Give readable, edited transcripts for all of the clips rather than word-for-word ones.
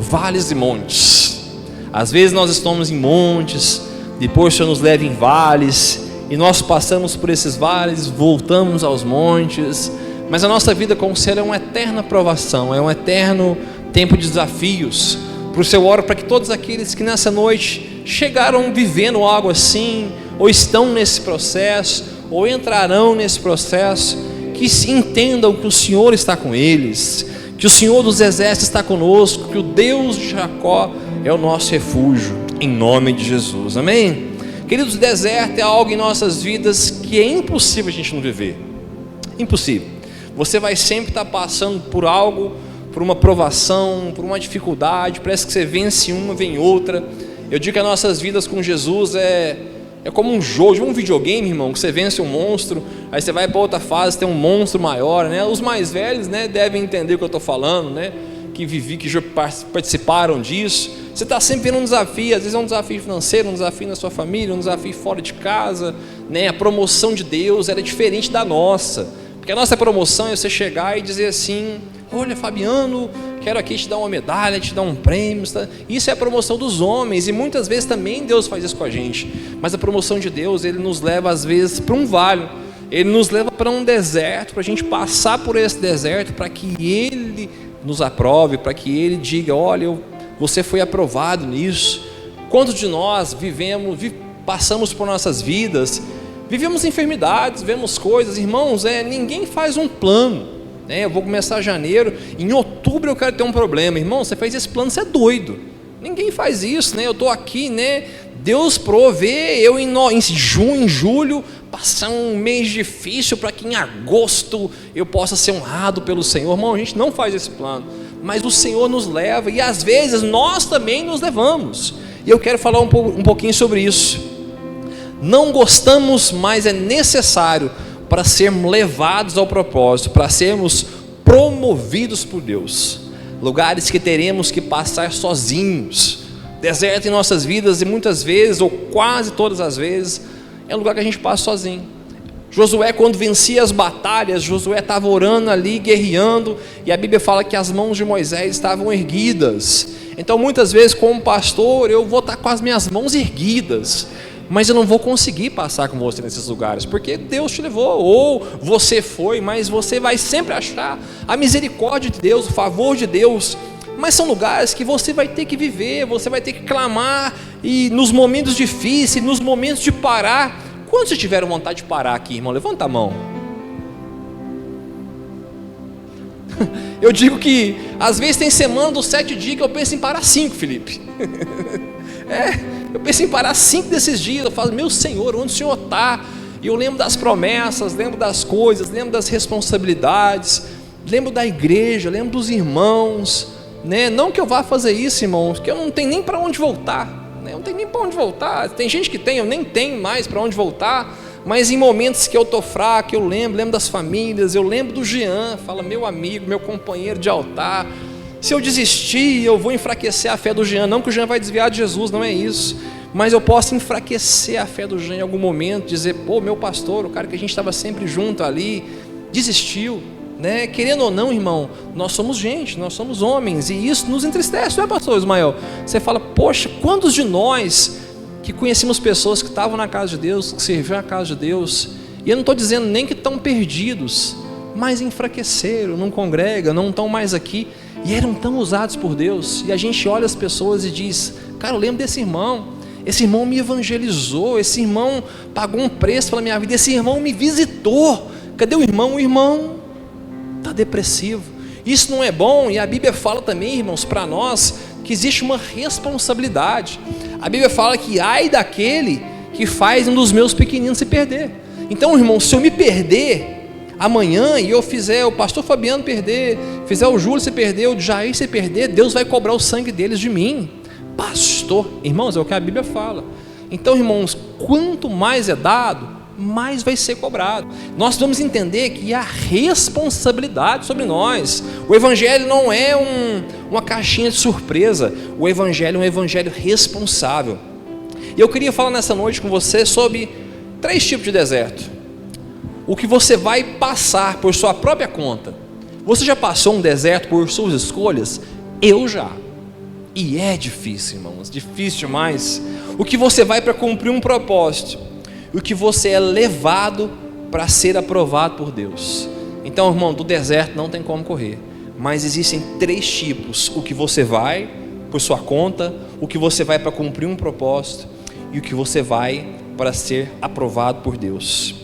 vales e montes. Às vezes nós estamos em montes, depois o Senhor nos leva em vales, e nós passamos por esses vales, voltamos aos montes, mas a nossa vida com o Senhor é uma eterna provação, é um eterno tempo de desafios. Por isso eu oro para que todos aqueles que nessa noite chegaram vivendo algo assim, ou estão nesse processo, ou entrarão nesse processo, que entendam que o Senhor está com eles, que o Senhor dos exércitos está conosco, que o Deus de Jacó é o nosso refúgio, em nome de Jesus, amém? Queridos, o deserto é algo em nossas vidas que é impossível a gente não viver, impossível. Você vai sempre estar passando por algo, por uma provação, por uma dificuldade, parece que você vence uma, vem outra. Eu digo que as nossas vidas com Jesus é como um jogo, um videogame, irmão, que você vence um monstro, aí você vai para outra fase, tem um monstro maior, né? Os mais velhos, né, devem entender o que eu estou falando, né? Que participaram disso. Você está sempre vendo um desafio, às vezes é um desafio financeiro, um desafio na sua família, um desafio fora de casa, né? A promoção de Deus era diferente da nossa, porque a nossa promoção é você chegar e dizer assim: olha, Fabiano, quero aqui te dar uma medalha, te dar um prêmio. Isso é a promoção dos homens, e muitas vezes também Deus faz isso com a gente. Mas a promoção de Deus, Ele nos leva às vezes para um vale, Ele nos leva para um deserto, para a gente passar por esse deserto, para que Ele nos aprove, para que Ele diga: olha, você foi aprovado nisso. Quantos de nós passamos por nossas vidas, vivemos enfermidades, vemos coisas, irmãos, ninguém faz um plano. Eu vou começar janeiro, em outubro eu quero ter um problema. Irmão, você fez esse plano, você é doido. Ninguém faz isso, né? Eu estou aqui, né? Deus provê eu em junho, em julho, passar um mês difícil para que em agosto eu possa ser honrado pelo Senhor. Irmão, a gente não faz esse plano, mas o Senhor nos leva, e às vezes nós também nos levamos. E eu quero falar um pouquinho sobre isso. Não gostamos, mas é necessário para sermos levados ao propósito, para sermos promovidos por Deus. Lugares que teremos que passar sozinhos, deserto em nossas vidas, e muitas vezes, ou quase todas as vezes, é um lugar que a gente passa sozinho. Josué, quando vencia as batalhas, Josué estava orando ali, guerreando, e a Bíblia fala que as mãos de Moisés estavam erguidas. Então muitas vezes, como pastor, eu vou estar com as minhas mãos erguidas, mas eu não vou conseguir passar com você nesses lugares, porque Deus te levou, ou você foi, mas você vai sempre achar a misericórdia de Deus, o favor de Deus. Mas são lugares que você vai ter que viver, você vai ter que clamar, e nos momentos difíceis, nos momentos de parar. Quantos tiveram vontade de parar aqui, irmão? Levanta a mão. Eu digo que às vezes tem semana dos 7 dias que eu penso em parar 5, Felipe. Eu penso em parar 5 desses dias. Eu falo: meu Senhor, onde o Senhor está? E eu lembro das promessas, lembro das coisas, lembro das responsabilidades, lembro da igreja, lembro dos irmãos, né? Não que eu vá fazer isso, irmãos, que eu não tenho nem para onde voltar, né? Eu não tenho nem para onde voltar. Tem gente que tem, eu nem tenho mais para onde voltar. Mas em momentos que eu estou fraco, eu lembro das famílias, eu lembro do Jean, fala: meu amigo, meu companheiro de altar. Se eu desistir, eu vou enfraquecer a fé do Jean. Não que o Jean vai desviar de Jesus, não é isso, mas eu posso enfraquecer a fé do Jean em algum momento, dizer: pô, meu pastor, o cara que a gente estava sempre junto ali, desistiu, né? Querendo ou não, irmão, nós somos gente, nós somos homens, e isso nos entristece, não é, pastor Ismael? Você fala: poxa, quantos de nós que conhecemos pessoas que estavam na casa de Deus, que serviam na casa de Deus, e eu não estou dizendo nem que estão perdidos, mas enfraqueceram, não congregam, não estão mais aqui, e eram tão usados por Deus. E a gente olha as pessoas e diz: cara, eu lembro desse irmão, esse irmão me evangelizou, esse irmão pagou um preço pela minha vida, esse irmão me visitou. Cadê o irmão? O irmão está depressivo. Isso não é bom. E a Bíblia fala também, irmãos, para nós, que existe uma responsabilidade. A Bíblia fala que ai daquele que faz um dos meus pequeninos se perder. Então, irmão, se eu me perder amanhã, e eu fizer o pastor Fabiano perder, fizer o Júlio se perder, o Jair se perder, Deus vai cobrar o sangue deles de mim, pastor. Irmãos, é o que a Bíblia fala. Então, irmãos, quanto mais é dado, mais vai ser cobrado. Nós vamos entender que há responsabilidade sobre nós. O Evangelho não é uma caixinha de surpresa. O Evangelho é um Evangelho responsável. E eu queria falar nessa noite com você sobre 3 tipos de deserto. O que você vai passar por sua própria conta. Você já passou um deserto por suas escolhas? Eu já. E é difícil, irmãos, difícil demais. O que você vai para cumprir um propósito, o que você é levado para ser aprovado por Deus. Então, irmão, do deserto não tem como correr, mas existem 3 tipos: o que você vai por sua conta, o que você vai para cumprir um propósito e o que você vai para ser aprovado por Deus.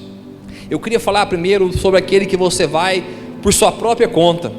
Eu queria falar primeiro sobre aquele que você vai por sua própria conta.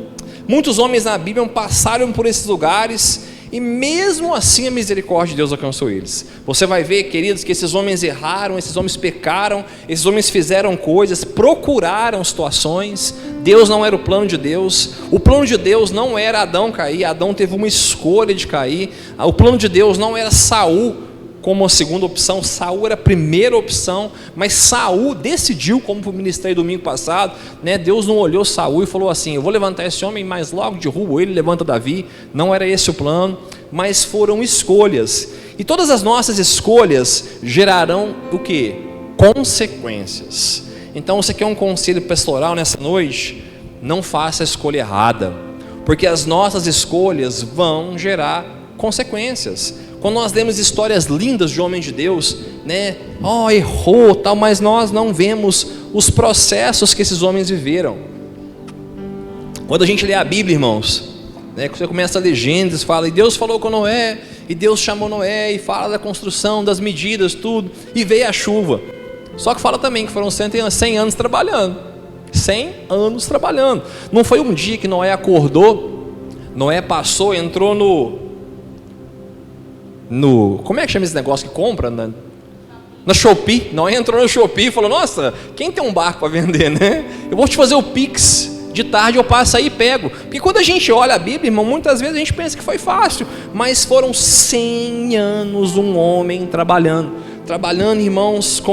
Muitos homens na Bíblia passaram por esses lugares e mesmo assim a misericórdia de Deus alcançou eles. Você vai ver, queridos, que esses homens erraram, esses homens pecaram, esses homens fizeram coisas, procuraram situações. Deus não era o plano de Deus. O plano de Deus não era Adão cair. Adão teve uma escolha de cair. O plano de Deus não era Saul como a segunda opção. Saul era a primeira opção, mas Saul decidiu, como eu ministrei domingo passado, né? Deus não olhou Saul e falou assim: eu vou levantar esse homem, mas logo derrubo ele, levanta Davi. Não era esse o plano, mas foram escolhas, e todas as nossas escolhas gerarão o que? Consequências. Então, você quer um conselho pastoral nessa noite? Não faça a escolha errada, porque as nossas escolhas vão gerar consequências. Quando nós lemos histórias lindas de homens de Deus, né? Errou, tal, mas nós não vemos os processos que esses homens viveram. Quando a gente lê a Bíblia, irmãos, né? Você começa a ler Gênesis, fala, e Deus falou com Noé, e Deus chamou Noé, e fala da construção, das medidas, tudo, e veio a chuva. Só que fala também que foram 100 anos trabalhando. 100 anos trabalhando. Não foi um dia que Noé acordou, Noé passou, entrou no como é que chama esse negócio que compra? Na Shopee. Não, entrou no Shopee e falou: nossa, quem tem um barco para vender, né? Eu vou te fazer o Pix, de tarde eu passo aí e pego. Porque quando a gente olha a Bíblia, irmão, muitas vezes a gente pensa que foi fácil, mas foram 100 anos um homem trabalhando, irmãos,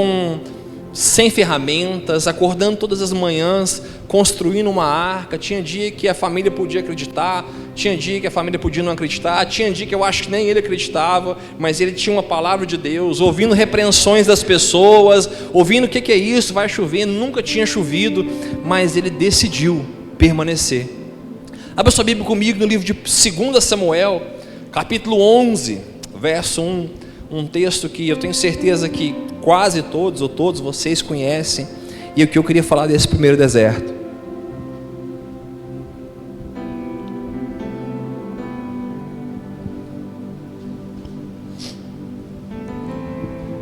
sem ferramentas, acordando todas as manhãs, construindo uma arca. Tinha dia que a família podia acreditar, tinha dia que a família podia não acreditar, tinha dia que eu acho que nem ele acreditava, mas ele tinha uma palavra de Deus, ouvindo repreensões das pessoas, ouvindo o que é isso, vai chover, nunca tinha chovido, mas ele decidiu permanecer. Abra sua Bíblia comigo no livro de 2 Samuel, capítulo 11, verso 1, um texto que eu tenho certeza que quase todos ou todos vocês conhecem, e o que eu queria falar desse primeiro deserto.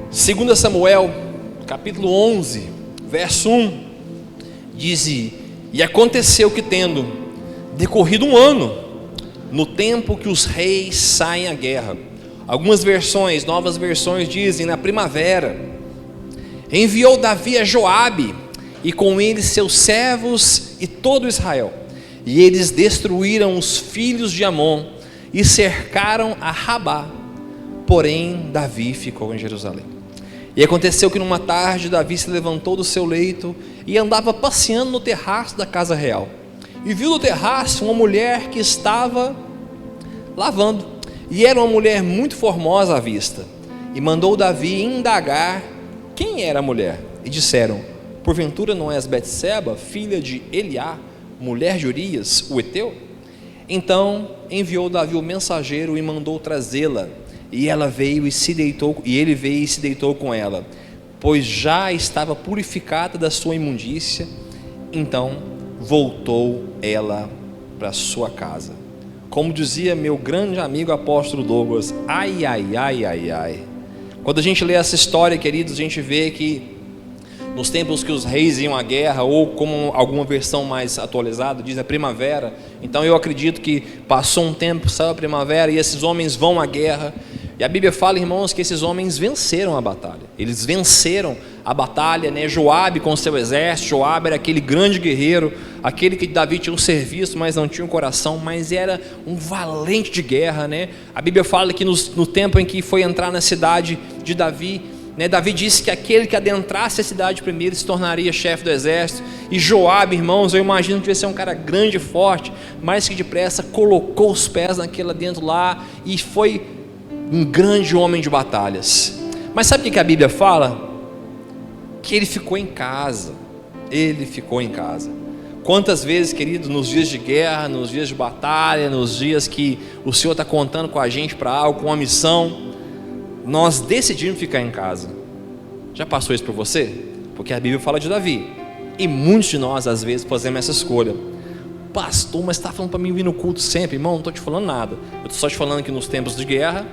Segunda Samuel, capítulo 11, verso 1, diz: e aconteceu que, tendo decorrido um ano, no tempo que os reis saem à guerra, algumas versões, novas versões dizem na primavera, enviou Davi a Joabe, e com ele seus servos e todo Israel, e eles destruíram os filhos de Amon, e cercaram a Rabá, porém Davi ficou em Jerusalém. E aconteceu que numa tarde Davi se levantou do seu leito, e andava passeando no terraço da casa real, e viu no terraço uma mulher que estava lavando, e era uma mulher muito formosa à vista, e mandou Davi indagar quem era a mulher, e disseram: porventura não és Betseba, filha de Eliá, mulher de Urias, o Eteu? Então enviou Davi o mensageiro e mandou trazê-la, e ela veio e se deitou, e ele veio e se deitou com ela, pois já estava purificada da sua imundícia. Então voltou ela para sua casa. Como dizia meu grande amigo apóstolo Douglas, ai, ai, ai, ai, ai. Quando a gente lê essa história, queridos, a gente vê que nos tempos que os reis iam à guerra, ou como alguma versão mais atualizada diz, a primavera. Então eu acredito que passou um tempo, saiu a primavera, e esses homens vão à guerra. E a Bíblia fala, irmãos, que esses homens venceram a batalha. Eles venceram a batalha, né? Joabe com seu exército. Joabe era aquele grande guerreiro, aquele que Davi tinha um serviço, mas não tinha um coração, mas era um valente de guerra, né? A Bíblia fala que no tempo em que foi entrar na cidade de Davi, né? Davi disse que aquele que adentrasse a cidade primeiro se tornaria chefe do exército. E Joabe, irmãos, eu imagino que devia ser um cara grande e forte, mais que depressa colocou os pés naquela dentro lá, e foi um grande homem de batalhas. Mas sabe o que a Bíblia fala? Que ele ficou em casa. Ele ficou em casa. Quantas vezes, querido, nos dias de guerra, nos dias de batalha, nos dias que o Senhor está contando com a gente para algo, com uma missão, nós decidimos ficar em casa. Já passou isso por você? Porque a Bíblia fala de Davi, e muitos de nós às vezes fazemos essa escolha. Pastor, mas está falando para mim vir no culto sempre? Irmão, não estou te falando nada, eu estou só te falando que nos tempos de guerra,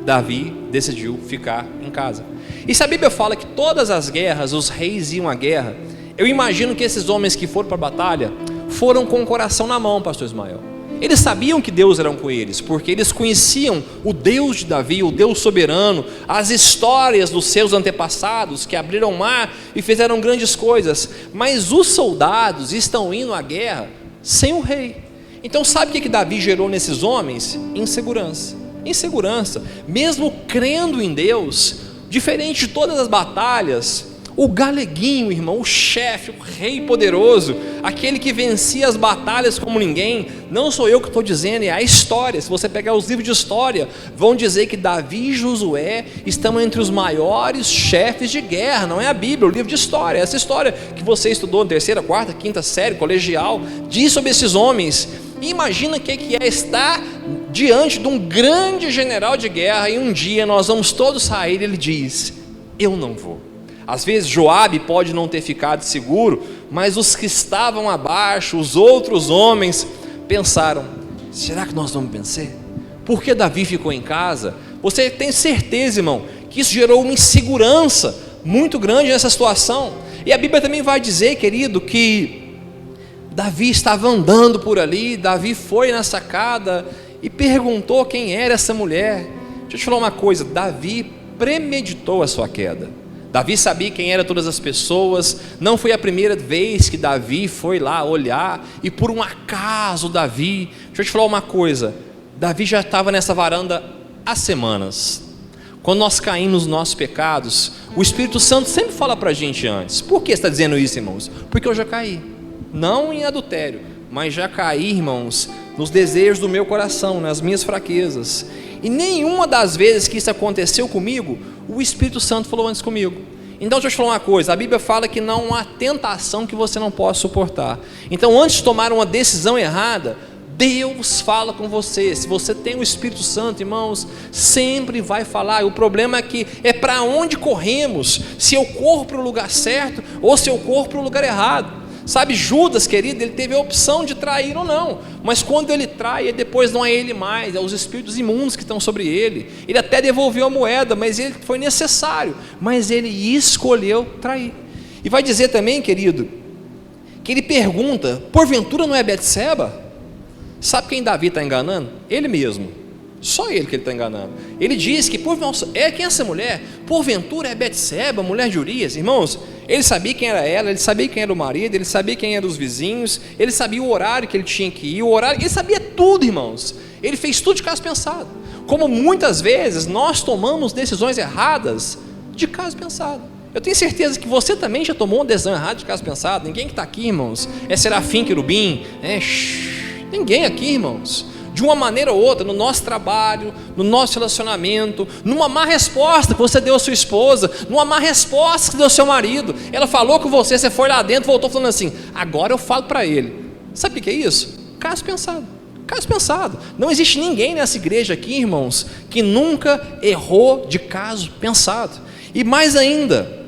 Davi decidiu ficar em casa. E se a Bíblia fala que todas as guerras, os reis iam à guerra, eu imagino que esses homens que foram para a batalha, foram com o coração na mão, pastor Ismael. Eles sabiam que Deus era com eles, porque eles conheciam o Deus de Davi, o Deus soberano, as histórias dos seus antepassados, que abriram o mar e fizeram grandes coisas, mas os soldados estão indo à guerra sem o rei. Então sabe o que Davi gerou nesses homens? Insegurança, mesmo crendo em Deus, diferente de todas as batalhas, o galeguinho, irmão, o chefe, o rei poderoso, aquele que vencia as batalhas como ninguém, não sou eu que estou dizendo, é a história. Se você pegar os livros de história, vão dizer que Davi e Josué estão entre os maiores chefes de guerra. Não é a Bíblia, é o livro de história. Essa história que você estudou na 3ª, 4ª, 5ª série, colegial, diz sobre esses homens. E imagina o que é estar diante de um grande general de guerra, e um dia nós vamos todos sair, e ele diz: eu não vou. Às vezes Joabe pode não ter ficado seguro, mas os que estavam abaixo, os outros homens, pensaram: será que nós vamos vencer? Por que Davi ficou em casa? Você tem certeza, irmão, que isso gerou uma insegurança muito grande nessa situação. E a Bíblia também vai dizer, querido, que Davi estava andando por ali, Davi foi na sacada e perguntou quem era essa mulher. Deixa eu te falar uma coisa, Davi premeditou a sua queda. Davi sabia quem eram todas as pessoas, não foi a primeira vez que Davi foi lá olhar, e por um acaso Davi, deixa eu te falar uma coisa, Davi já estava nessa varanda há semanas. Quando nós caímos nos nossos pecados, o Espírito Santo sempre fala para a gente antes. Por que você está dizendo isso, irmãos? Porque eu já caí, não em adultério, mas já caí, irmãos, nos desejos do meu coração, nas minhas fraquezas. E nenhuma das vezes que isso aconteceu comigo, o Espírito Santo falou antes comigo. Então deixa eu te falar uma coisa, a Bíblia fala que não há tentação que você não possa suportar. Então antes de tomar uma decisão errada, Deus fala com você. Se você tem o Espírito Santo, irmãos, sempre vai falar. O problema é que é para onde corremos, se eu corro para o lugar certo ou se eu corro para o lugar errado. Sabe, Judas, querido, ele teve a opção de trair ou não, mas quando ele trai, depois não é ele mais, é os espíritos imundos que estão sobre ele. Ele até devolveu a moeda, mas ele foi necessário, mas ele escolheu trair. E vai dizer também, querido, que ele pergunta: porventura não é Betseba? Sabe quem Davi está enganando? Ele mesmo. Só ele que ele está enganando. Ele diz que, quem é essa mulher? Porventura é Betseba, mulher de Urias? Irmãos, ele sabia quem era ela, ele sabia quem era o marido, ele sabia quem eram os vizinhos, ele sabia o horário que ele tinha que ir, ele sabia tudo, irmãos. Ele fez tudo de caso pensado. Como muitas vezes nós tomamos decisões erradas de caso pensado. Eu tenho certeza que você também já tomou uma decisão errada de caso pensado. Ninguém que está aqui, irmãos, é serafim, querubim, ninguém aqui, irmãos. De uma maneira ou outra, no nosso trabalho, no nosso relacionamento, numa má resposta que você deu à sua esposa, numa má resposta que deu ao seu marido, ela falou com você, você foi lá dentro, voltou falando assim: agora eu falo para ele. Sabe o que é isso? Caso pensado. Caso pensado. Não existe ninguém nessa igreja aqui, irmãos, que nunca errou de caso pensado. E mais ainda,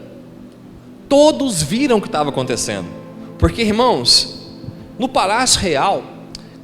todos viram o que estava acontecendo, porque, irmãos, no palácio real,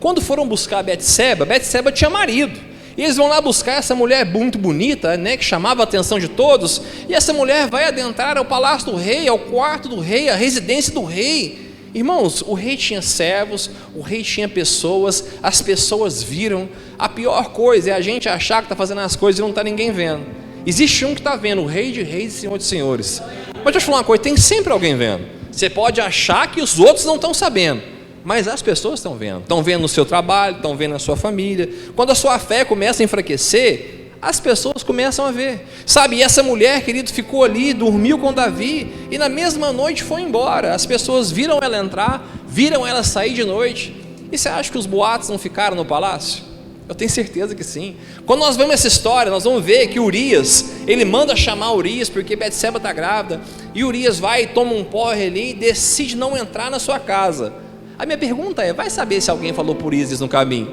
quando foram buscar Betseba tinha marido, e eles vão lá buscar essa mulher muito bonita, né, que chamava a atenção de todos, e essa mulher vai adentrar ao palácio do rei, ao quarto do rei, à residência do rei. Irmãos, o rei tinha servos, o rei tinha pessoas, as pessoas viram. A pior coisa é a gente achar que está fazendo as coisas e não está ninguém vendo. Existe um que está vendo, o rei de reis e senhor de senhores. Mas deixa eu falar uma coisa, tem sempre alguém vendo. Você pode achar que os outros não estão sabendo, mas as pessoas estão vendo no seu trabalho, estão vendo na sua família. Quando a sua fé começa a enfraquecer, as pessoas começam a ver, sabe? E essa mulher, querido, ficou ali, dormiu com Davi, e na mesma noite foi embora. As pessoas viram ela entrar, viram ela sair de noite. E você acha que os boatos não ficaram no palácio? Eu tenho certeza que sim. Quando nós vemos essa história, nós vamos ver que Urias, ele manda chamar Urias, porque Betseba está grávida, e Urias vai e toma um porre ali, e decide não entrar na sua casa. A minha pergunta é, vai saber se alguém falou por Urias no caminho?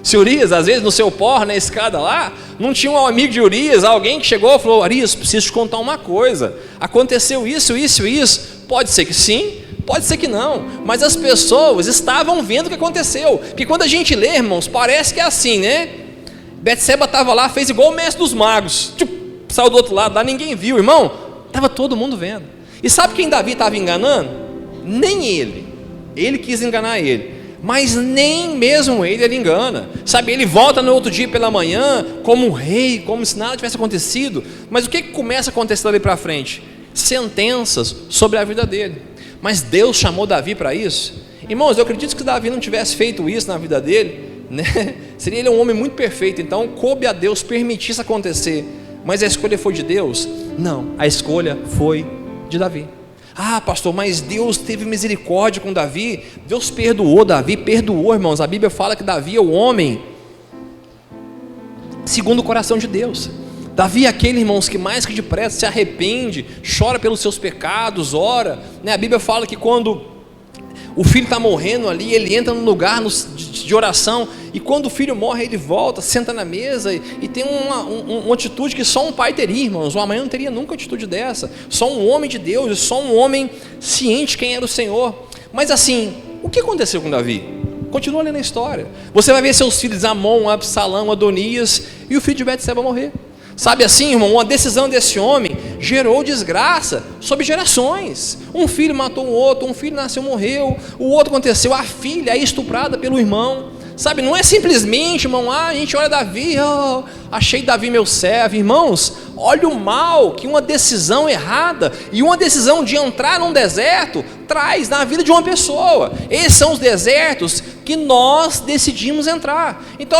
Se Urias, às vezes no seu porro, na escada lá, não tinha um amigo de Urias, alguém que chegou e falou: Urias, preciso te contar uma coisa, aconteceu isso, isso e isso. Pode ser que sim, pode ser que não, mas as pessoas estavam vendo o que aconteceu. Porque quando a gente lê, irmãos, parece que é assim, né? Betseba estava lá, fez igual o mestre dos magos, saiu do outro lado lá, ninguém viu, irmão, estava todo mundo vendo. E sabe quem Davi estava enganando? Nem ele quis enganar ele, mas nem mesmo ele engana, sabe? Ele volta no outro dia pela manhã, como um rei, como se nada tivesse acontecido. Mas o que começa a acontecer dali para frente? Sentenças sobre a vida dele. Mas Deus chamou Davi para isso. Irmãos, eu acredito que se Davi não tivesse feito isso na vida dele, né? Seria ele um homem muito perfeito. Então coube a Deus permitir isso acontecer. Mas a escolha foi de Deus? Não, a escolha foi de Davi. Ah, pastor, mas Deus teve misericórdia com Davi, Deus perdoou Davi, perdoou, irmãos. A Bíblia fala que Davi é o homem segundo o coração de Deus. Davi é aquele, irmãos, que mais que depressa se arrepende, chora pelos seus pecados, ora, né? A Bíblia fala que quando o filho está morrendo ali, ele entra num lugar de oração, e quando o filho morre, ele volta, senta na mesa e tem uma atitude que só um pai teria, irmãos. Uma mãe não teria nunca atitude dessa. Só um homem de Deus, só um homem ciente de quem era o Senhor. Mas assim, o que aconteceu com Davi? Continua lendo a história. Você vai ver seus filhos Amon, Absalão, Adonias e o filho de Betseba morrer. Sabe assim, irmão, uma decisão desse homem gerou desgraça sobre gerações. Um filho matou o outro, um filho nasceu, morreu, o outro aconteceu, a filha é estuprada pelo irmão. Sabe, não é simplesmente, irmão, a gente olha Davi, achei Davi meu servo. Irmãos, olha o mal que uma decisão errada e uma decisão de entrar num deserto traz na vida de uma pessoa. Esses são os desertos que nós decidimos entrar. Então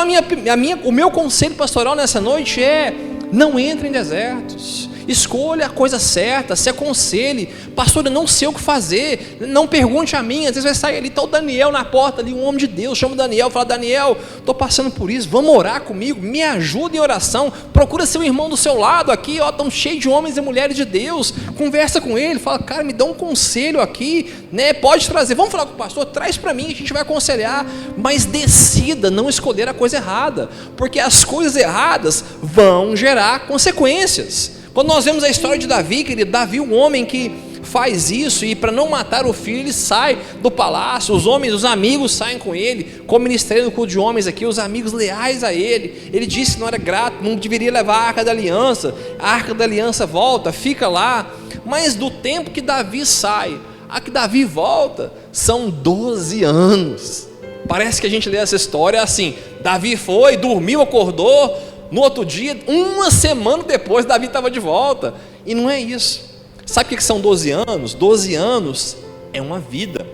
o meu conselho pastoral nessa noite é: não entre em desertos, escolha a coisa certa, se aconselhe. Pastor, eu não sei o que fazer, não pergunte a mim. Às vezes vai sair ali, está o Daniel na porta ali, um homem de Deus, chama o Daniel, fala: Daniel, estou passando por isso, vamos orar comigo, me ajuda em oração. Procura seu irmão do seu lado aqui, estão cheios de homens e mulheres de Deus, conversa com ele, fala: cara, me dá um conselho aqui, né? Pode trazer, vamos falar com o pastor, traz para mim, a gente vai aconselhar. Mas decida não escolher a coisa errada, porque as coisas erradas vão gerar consequências. Quando nós vemos a história de Davi, querido, Davi, um homem que faz isso, e para não matar o filho, ele sai do palácio, os amigos saem com ele, como ministrei no culto de homens aqui, os amigos leais a ele disse que não era grato, não deveria levar a arca da aliança volta, fica lá. Mas do tempo que Davi sai a que Davi volta, são 12 anos, parece que a gente lê essa história assim, Davi foi, dormiu, acordou, no outro dia, uma semana depois, Davi estava de volta. E não é isso. Sabe o que são 12 anos? 12 anos é uma vida.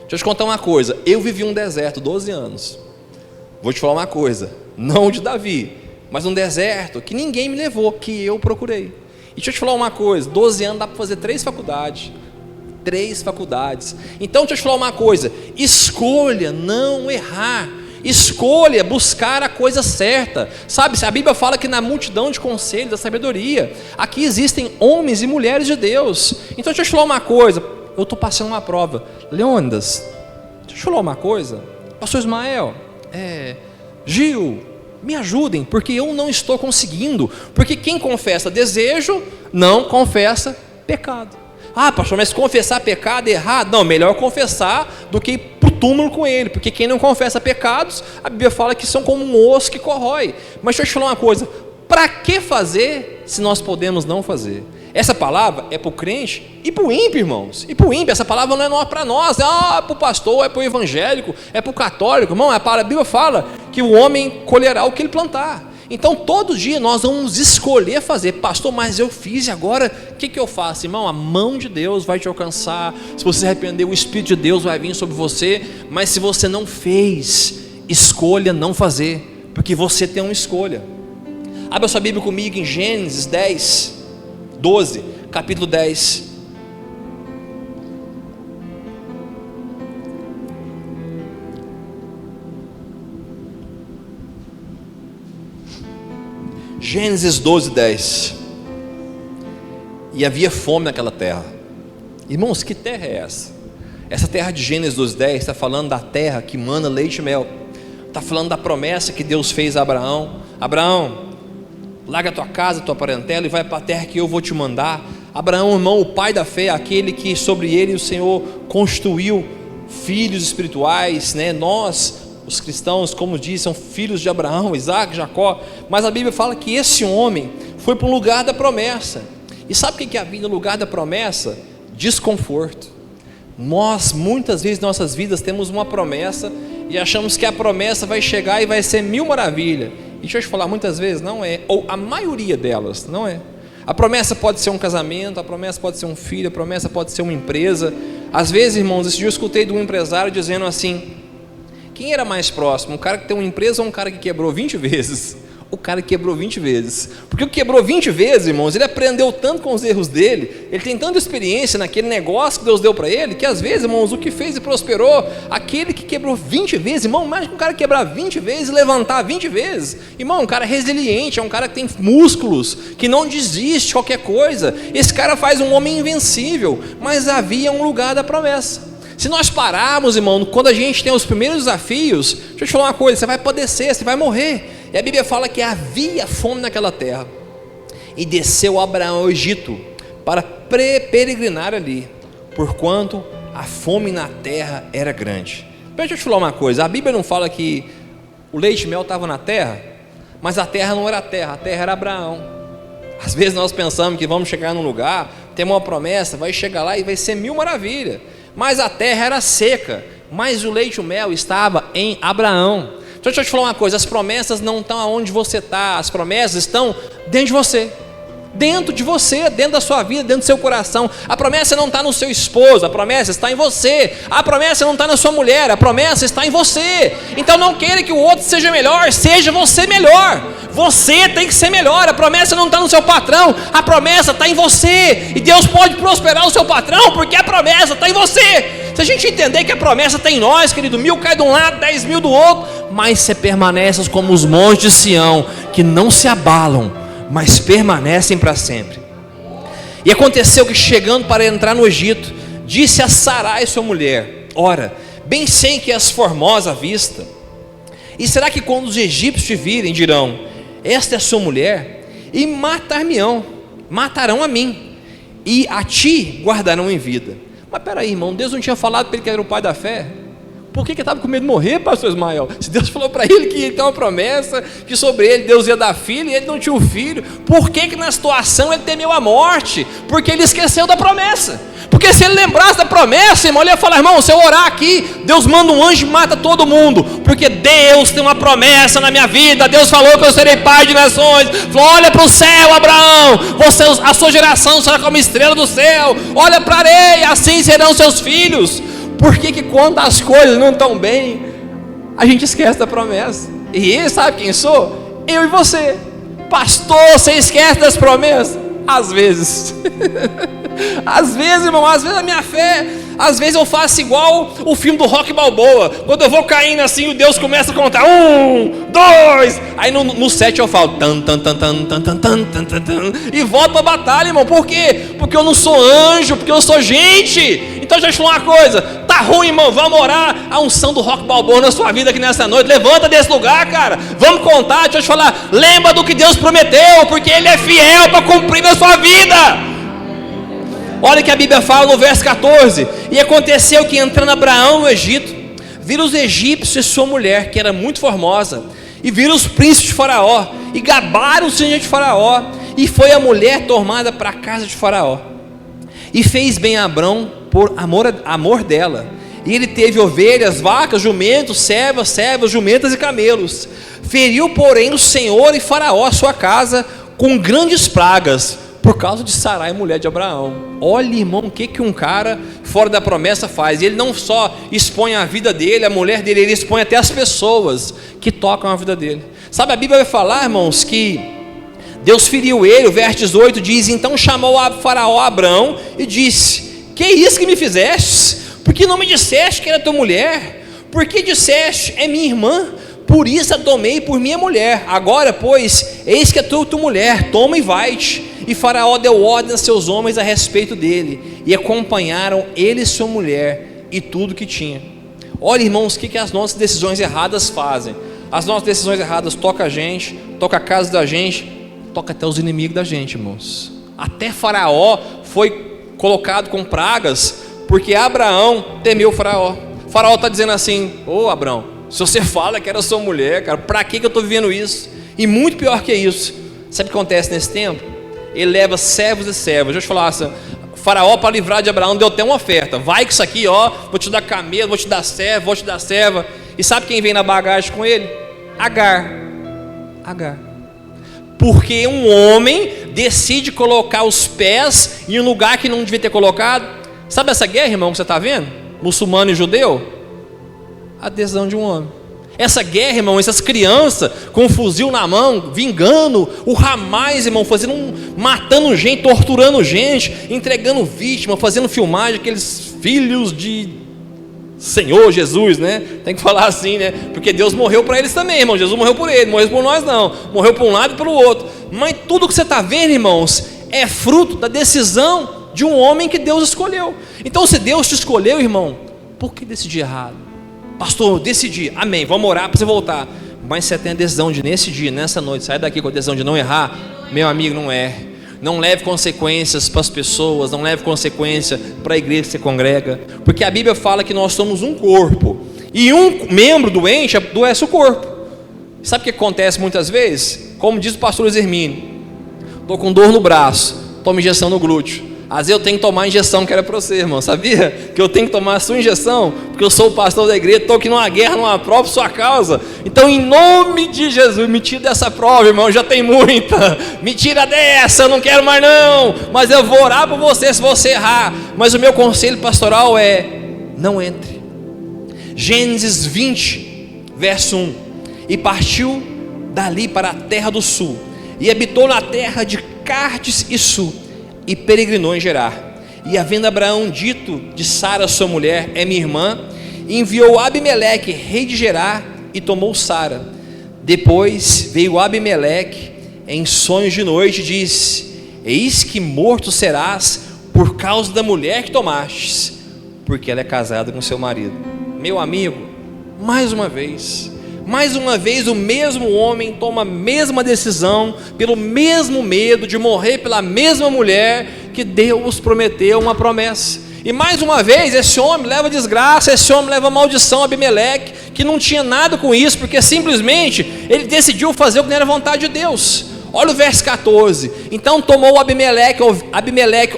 Deixa eu te contar uma coisa. Eu vivi um deserto 12 anos. Vou te falar uma coisa, não de Davi, mas um deserto que ninguém me levou, que eu procurei. E deixa eu te falar uma coisa, 12 anos dá para fazer 3 faculdades. 3 faculdades. Então deixa eu te falar uma coisa, escolha não errar. Escolha buscar a coisa certa. Sabe, a Bíblia fala que na multidão de conselhos da sabedoria, aqui existem homens e mulheres de Deus. Então deixa eu te falar uma coisa, eu estou passando uma prova. Leônidas, deixa eu te falar uma coisa, pastor Ismael, Gil, me ajudem, porque eu não estou conseguindo. Porque quem confessa desejo, não confessa pecado. Ah, pastor, mas confessar pecado é errado? Não, melhor confessar do que ir para o túmulo com ele, porque quem não confessa pecados, a Bíblia fala que são como um osso que corrói. Mas deixa eu te falar uma coisa, para que fazer se nós podemos não fazer? Essa palavra é para o crente e para o ímpio, irmãos. E para o ímpio, essa palavra não é para nós, é para o pastor, é para o evangélico, é para o católico. Irmão, a Bíblia fala que o homem colherá o que ele plantar. Então todo dia nós vamos escolher fazer. Pastor, mas eu fiz e agora o que eu faço? Irmão, a mão de Deus vai te alcançar. Se você se arrepender, o Espírito de Deus vai vir sobre você. Mas se você não fez, escolha não fazer, porque você tem uma escolha. Abra sua Bíblia comigo em Gênesis 10, 12, capítulo 10. Gênesis 12, 10. E havia fome naquela terra. Irmãos, que terra é essa? Essa terra de Gênesis 2:10 está falando da terra que mana leite e mel. Está falando da promessa que Deus fez a Abraão. Abraão, larga a tua casa, a tua parentela e vai para a terra que eu vou te mandar. Abraão, irmão, o pai da fé, aquele que sobre ele o Senhor construiu filhos espirituais, né? Nós, os cristãos, como diz, são filhos de Abraão, Isaac, Jacó. Mas a Bíblia fala que esse homem foi para o lugar da promessa. E sabe o que é a vida no lugar da promessa? Desconforto. Nós, muitas vezes, em nossas vidas, temos uma promessa e achamos que a promessa vai chegar e vai ser mil maravilhas. E deixa eu te falar, muitas vezes não é, ou a maioria delas não é. A promessa pode ser um casamento, a promessa pode ser um filho, a promessa pode ser uma empresa. Às vezes, irmãos, esse dia eu escutei de um empresário dizendo assim: quem era mais próximo, um cara que tem uma empresa ou um cara que quebrou 20 vezes? O cara que quebrou 20 vezes, porque o que quebrou 20 vezes, irmãos, ele aprendeu tanto com os erros dele, ele tem tanta experiência naquele negócio que Deus deu para ele, que às vezes, irmãos, o que fez e prosperou, aquele que quebrou 20 vezes, irmão, imagina um cara quebrar 20 vezes e levantar 20 vezes, irmão, um cara resiliente, é um cara que tem músculos, que não desiste de qualquer coisa, esse cara faz um homem invencível, mas havia um lugar da promessa. Se nós pararmos, irmão, quando a gente tem os primeiros desafios, deixa eu te falar uma coisa, você vai padecer, você vai morrer. E a Bíblia fala que havia fome naquela terra. E desceu Abraão ao Egito para peregrinar ali, porquanto a fome na terra era grande. Deixa eu te falar uma coisa, a Bíblia não fala que o leite e mel estava na terra, mas a terra não era a terra era Abraão. Às vezes nós pensamos que vamos chegar num lugar, temos uma promessa, vai chegar lá e vai ser mil maravilhas. Mas a terra era seca, mas o leite e o mel estava em Abraão. Então deixa eu te falar uma coisa, as promessas não estão aonde você está, as promessas estão dentro de você, dentro da sua vida, dentro do seu coração. A promessa não está no seu esposo, a promessa está em você. A promessa não está na sua mulher, a promessa está em você. Então não queira que o outro seja melhor, seja você melhor. Você tem que ser melhor. A promessa não está no seu patrão, a promessa está em você. E Deus pode prosperar o seu patrão porque a promessa está em você. Se a gente entender que a promessa está em nós, querido, 1000 cai de um lado, 10.000 do outro, mas você permanece como os montes de Sião, que não se abalam, mas permanecem para sempre. E aconteceu que, chegando para entrar no Egito, disse a Sarai sua mulher: ora, bem sei que és formosa à vista, e será que quando os egípcios te virem, dirão: esta é a sua mulher, e matarão a mim, e a ti guardarão em vida. Mas peraí, irmão, Deus não tinha falado para ele que era o pai da fé? Por que ele estava com medo de morrer, pastor Ismael? Se Deus falou para ele que ele tem uma promessa, que sobre ele Deus ia dar filho, e ele não tinha um filho, por que na situação ele temeu a morte? Porque ele esqueceu da promessa. Porque se ele lembrasse da promessa, irmão, ele ia falar: irmão, se eu orar aqui, Deus manda um anjo e mata todo mundo, porque Deus tem uma promessa na minha vida. Deus falou que eu serei pai de nações. Falou: olha para o céu, Abraão, a sua geração será como estrela do céu. Olha para a areia, assim serão seus filhos. Por que quando as coisas não estão bem, a gente esquece da promessa? E ele sabe quem sou? Eu e você. Pastor, você esquece das promessas? Às vezes. Às vezes, irmão, às vezes a minha fé, às vezes eu faço igual o filme do Rocky Balboa. Quando eu vou caindo assim, o Deus começa a contar 1, 2, aí no 7 eu falo tan, tan, tan, tan, tan, tan, tan, tan, tan, tan, e volto para a batalha, irmão. Por quê? Porque eu não sou anjo, porque eu sou gente. Então deixa eu te falar uma coisa, tá ruim, irmão, vamos orar a unção do Rocky Balboa na sua vida aqui nessa noite. Levanta desse lugar, cara, vamos contar. Deixa eu te falar, lembra do que Deus prometeu, porque Ele é fiel para cumprir na sua vida. Olha que a Bíblia fala no verso 14: e aconteceu que, entrando Abraão no Egito, viram os egípcios e sua mulher, que era muito formosa, e viram os príncipes de Faraó, e gabaram-se diante de Faraó, e foi a mulher tomada para a casa de Faraó, e fez bem a Abrão por amor dela, e ele teve ovelhas, vacas, jumentos, servas, jumentas e camelos. Feriu, porém, o Senhor e Faraó a sua casa com grandes pragas, por causa de Sarai, mulher de Abraão. Olha, irmão, o que um cara fora da promessa faz. Ele não só expõe a vida dele, a mulher dele, ele expõe até as pessoas que tocam a vida dele. Sabe, a Bíblia vai falar, irmãos, que Deus feriu ele. O verso 18 diz: então chamou a Faraó a Abrão e disse: que é isso que me fizeste? Por que não me disseste que era tua mulher? Por que disseste: é minha irmã? Por isso a tomei por minha mulher. Agora, pois, eis que é tua mulher, toma e vai-te. E Faraó deu ordem a seus homens a respeito dele, e acompanharam ele e sua mulher, e tudo que tinha. Olha, irmãos, o que as nossas decisões erradas fazem. As nossas decisões erradas tocam a gente, tocam a casa da gente, toca até os inimigos da gente, irmãos. Até Faraó foi colocado com pragas, porque Abraão temeu Faraó. Faraó está dizendo assim: ô Abraão, se você fala que era sua mulher, cara, para que eu estou vivendo isso? E muito pior que isso, sabe o que acontece nesse tempo? Ele leva servos e servas. Deixa eu te falar assim, Faraó, para livrar de Abraão, deu até uma oferta: vai com isso aqui, ó, vou te dar camelo, vou te dar servo, vou te dar serva. E sabe quem vem na bagagem com ele? Agar. Porque um homem decide colocar os pés em um lugar que não devia ter colocado. Sabe essa guerra, irmão, que você está vendo? Muçulmano e judeu? A decisão de um homem. Essa guerra, irmão, essas crianças com um fuzil na mão, vingando o Hamas, irmão, matando gente, torturando gente, entregando vítima, fazendo filmagem, aqueles filhos de Senhor Jesus, né? Tem que falar assim, né? Porque Deus morreu para eles também, irmão. Jesus morreu por eles, morreu por nós não. Morreu por um lado e pelo outro. Mas tudo que você está vendo, irmãos, é fruto da decisão de um homem que Deus escolheu. Então, se Deus te escolheu, irmão, por que decidir errado? Pastor, eu decidi, amém, vamos orar para você voltar. Mas você tem a decisão de nesse dia, nessa noite, sair daqui com a decisão de não errar. Meu amigo, não erre. Não leve consequências para as pessoas, não leve consequência para a igreja que você congrega, porque a Bíblia fala que nós somos um corpo, e um membro doente adoece o corpo. Sabe o que acontece muitas vezes? Como diz o pastor Hermínio: estou com dor no braço, toma injeção no glúteo. Às vezes eu tenho que tomar a injeção que era para você, irmão. Sabia que eu tenho que tomar a sua injeção? Porque eu sou o pastor da igreja, estou aqui numa guerra, numa prova por sua causa. Então, em nome de Jesus, me tira dessa prova, irmão. Já tem muita. Me tira dessa, eu não quero mais não. Mas eu vou orar por você se você errar. Mas o meu conselho pastoral é: não entre. Gênesis 20, verso 1. E partiu dali para a terra do sul, e habitou na terra de Cartes e Sul, e peregrinou em Gerar. E havendo Abraão dito de Sara sua mulher: é minha irmã, enviou Abimeleque, rei de Gerar, e tomou Sara. Depois veio Abimeleque em sonhos de noite e disse: eis que morto serás por causa da mulher que tomastes, porque ela é casada com seu marido. Meu amigo, mais uma vez o mesmo homem toma a mesma decisão, pelo mesmo medo de morrer pela mesma mulher que Deus prometeu uma promessa. E mais uma vez esse homem leva desgraça, esse homem leva maldição a Abimeleque, que não tinha nada com isso, porque simplesmente ele decidiu fazer o que não era vontade de Deus. Olha o verso 14: então tomou Abimeleque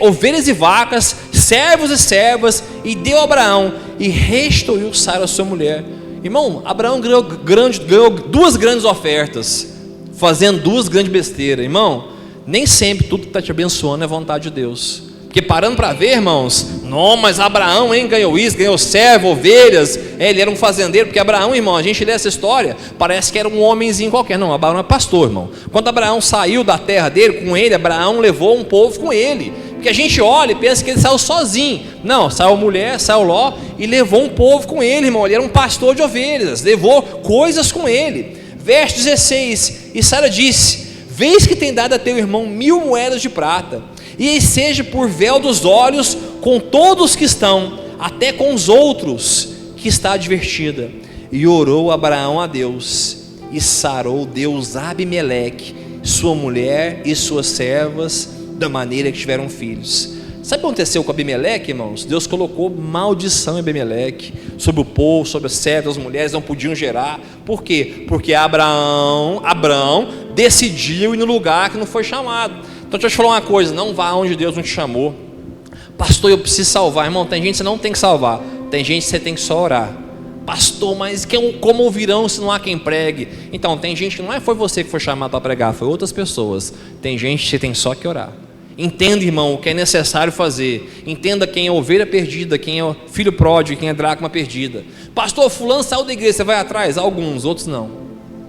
ovelhas e vacas, servos e servas, e deu a Abraão, e restituiu Sara sua mulher. Irmão, Abraão ganhou duas grandes ofertas, fazendo duas grandes besteiras. Irmão, nem sempre tudo que está te abençoando é vontade de Deus. Porque parando para ver, irmãos, não, mas Abraão, ganhou isso, ganhou servo, ovelhas, ele era um fazendeiro. Porque Abraão, irmão, a gente lê essa história, parece que era um homenzinho qualquer. Não, Abraão é pastor, irmão. Quando Abraão saiu da terra dele, com ele, Abraão levou um povo com ele. Porque a gente olha e pensa que ele saiu sozinho. Não, saiu a mulher, saiu Ló e levou um povo com ele, irmão. Ele era um pastor de ovelhas, levou coisas com ele. Verso 16: e Sara disse: vês que tem dado a teu irmão 1000 moedas de prata, e seja por véu dos olhos com todos que estão, até com os outros que está advertida. E orou Abraão a Deus, e sarou Deus Abimeleque, sua mulher e suas servas, da maneira que tiveram filhos. Sabe o que aconteceu com Abimeleque, irmãos? Deus colocou maldição em Abimeleque, sobre o povo, sobre as servas, as mulheres não podiam gerar. Por quê? Porque Abraão decidiu ir no lugar que não foi chamado. Então deixa eu te falar uma coisa: não vá onde Deus não te chamou. Pastor, eu preciso salvar. Irmão, tem gente que você não tem que salvar, tem gente que você tem que só orar. Pastor, mas como ouvirão se não há quem pregue? Então, tem gente que não foi você que foi chamado para pregar, foi outras pessoas. Tem gente que você tem só que orar. Entenda, irmão, o que é necessário fazer. Entenda quem é ovelha perdida, quem é filho pródigo, quem é dracma perdida. Pastor, fulano saiu da igreja, você vai atrás? Alguns, outros não.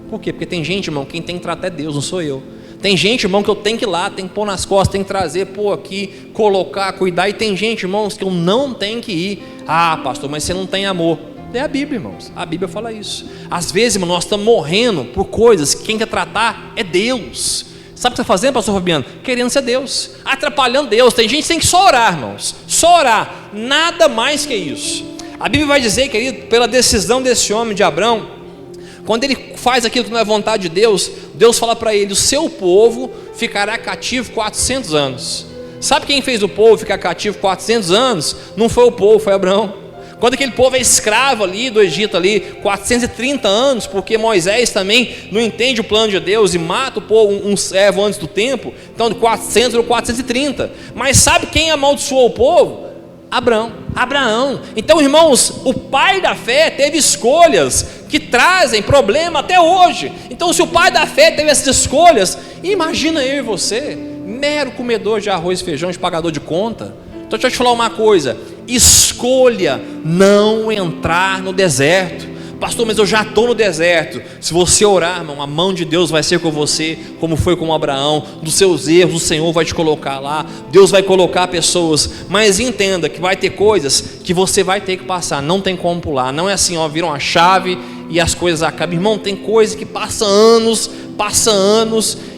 Por quê? Porque tem gente, irmão, quem tem que tratar é Deus, não sou eu. Tem gente, irmão, que eu tenho que ir lá, tenho que pôr nas costas, tenho que trazer, pôr aqui, colocar, cuidar. E tem gente, irmãos, que eu não tenho que ir. Ah, pastor, mas você não tem amor. É a Bíblia, irmãos. A Bíblia fala isso. Às vezes, irmão, nós estamos morrendo por coisas que quem quer tratar é Deus. Sabe o que você está fazendo, pastor Fabiano? Querendo ser Deus, atrapalhando Deus. Tem gente que tem que só orar, irmãos. Só orar, nada mais que isso. A Bíblia vai dizer, querido, pela decisão desse homem de Abrão, quando ele faz aquilo que não é vontade de Deus, Deus fala para ele: o seu povo ficará cativo 400 anos. Sabe quem fez o povo ficar cativo 400 anos? Não foi o povo, foi Abrão. Quando aquele povo é escravo ali do Egito, ali 430 anos, porque Moisés também não entende o plano de Deus e mata o povo, um servo antes do tempo. Então de 400 ou 430. Mas sabe quem amaldiçoou o povo? Abraão. Então, irmãos, o pai da fé teve escolhas que trazem problema até hoje. Então, se o pai da fé teve essas escolhas, imagina eu e você, mero comedor de arroz e feijão, de pagador de conta. Então deixa eu te falar uma coisa: escolha não entrar no deserto. Pastor, mas eu já estou no deserto. Se você orar, irmão, a mão de Deus vai ser com você, como foi com Abraão. Dos seus erros o Senhor vai te colocar lá. Deus vai colocar pessoas. Mas entenda que vai ter coisas que você vai ter que passar. Não tem como pular. Não é assim, ó, viram a chave e as coisas acabam. Irmão, tem coisa que passa anos.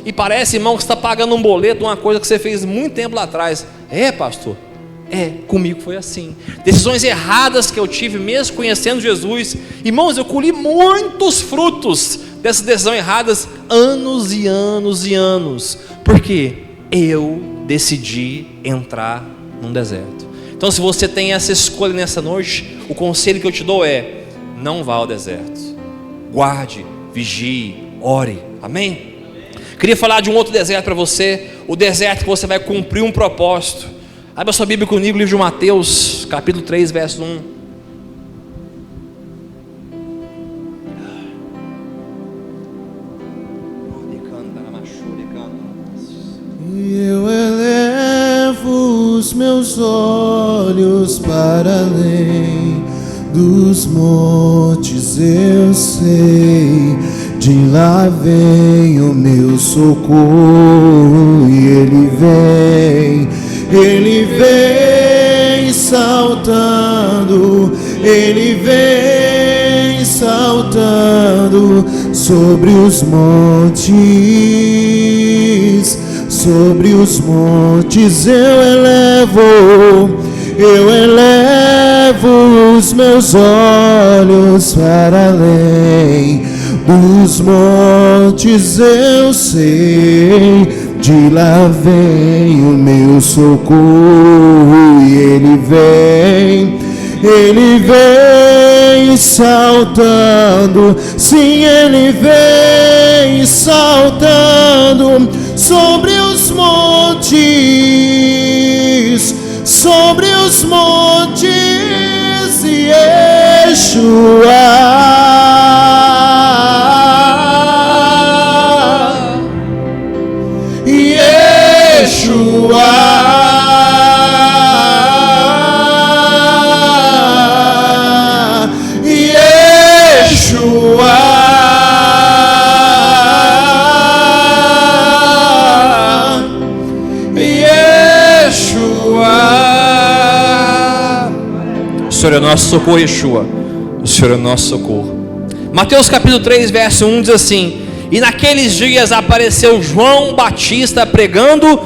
E parece, irmão, que você está pagando um boleto, uma coisa que você fez muito tempo lá atrás. É, pastor? Comigo foi assim. Decisões erradas que eu tive, mesmo conhecendo Jesus. Irmãos, eu colhi muitos frutos dessas decisões erradas, anos e anos e anos, porque eu decidi entrar num deserto. Então, se você tem essa escolha nessa noite, o conselho que eu te dou é: não vá ao deserto. Guarde, vigie, ore. Amém? Queria falar de um outro deserto para você. O deserto que você vai cumprir um propósito. Abra sua Bíblia comigo, livro de Mateus, capítulo 3, verso 1. Eu elevo os meus olhos para além dos montes, eu sei, de lá vem o meu socorro, e Ele vem saltando, Ele vem saltando sobre os montes eu elevo os meus olhos para além dos montes, eu sei, de lá vem o meu socorro, e Ele vem saltando, sim, Ele vem saltando sobre os montes, e O Senhor é nosso socorro, Yeshua. O Senhor é nosso socorro. Mateus capítulo 3, verso 1 diz assim: e naqueles dias apareceu João Batista pregando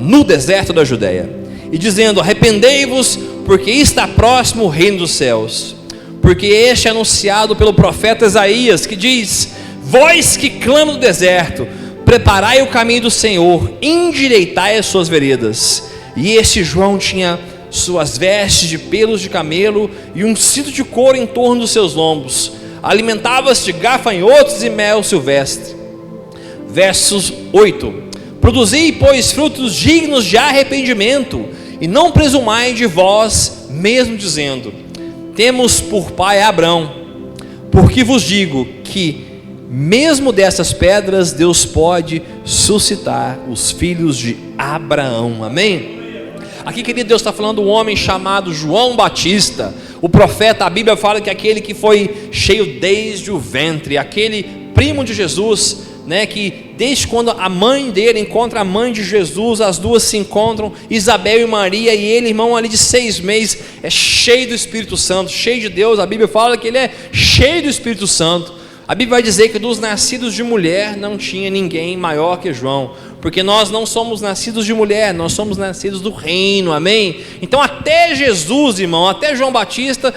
no deserto da Judéia e dizendo: arrependei-vos, porque está próximo o reino dos céus. Porque este é anunciado pelo profeta Isaías, que diz: vós que clamam no deserto, preparai o caminho do Senhor, endireitai as suas veredas. E este João tinha suas vestes de pelos de camelo e um cinto de couro em torno dos seus lombos. Alimentava-se de gafanhotos e mel silvestre. Versos 8: produzi, pois, frutos dignos de arrependimento, e não presumai de vós mesmo, dizendo: temos por pai Abrão. Porque vos digo que mesmo dessas pedras Deus pode suscitar os filhos de Abraão. Amém? Aqui, querido, Deus está falando de um homem chamado João Batista, o profeta. A Bíblia fala que aquele que foi cheio desde o ventre, aquele primo de Jesus, né, que desde quando a mãe dele encontra a mãe de Jesus, as duas se encontram, Isabel e Maria, e ele, irmão, ali de 6 meses, é cheio do Espírito Santo, cheio de Deus. A Bíblia fala que ele é cheio do Espírito Santo. A Bíblia vai dizer que dos nascidos de mulher não tinha ninguém maior que João, porque nós não somos nascidos de mulher, nós somos nascidos do reino, amém? Então até Jesus, irmão, até João Batista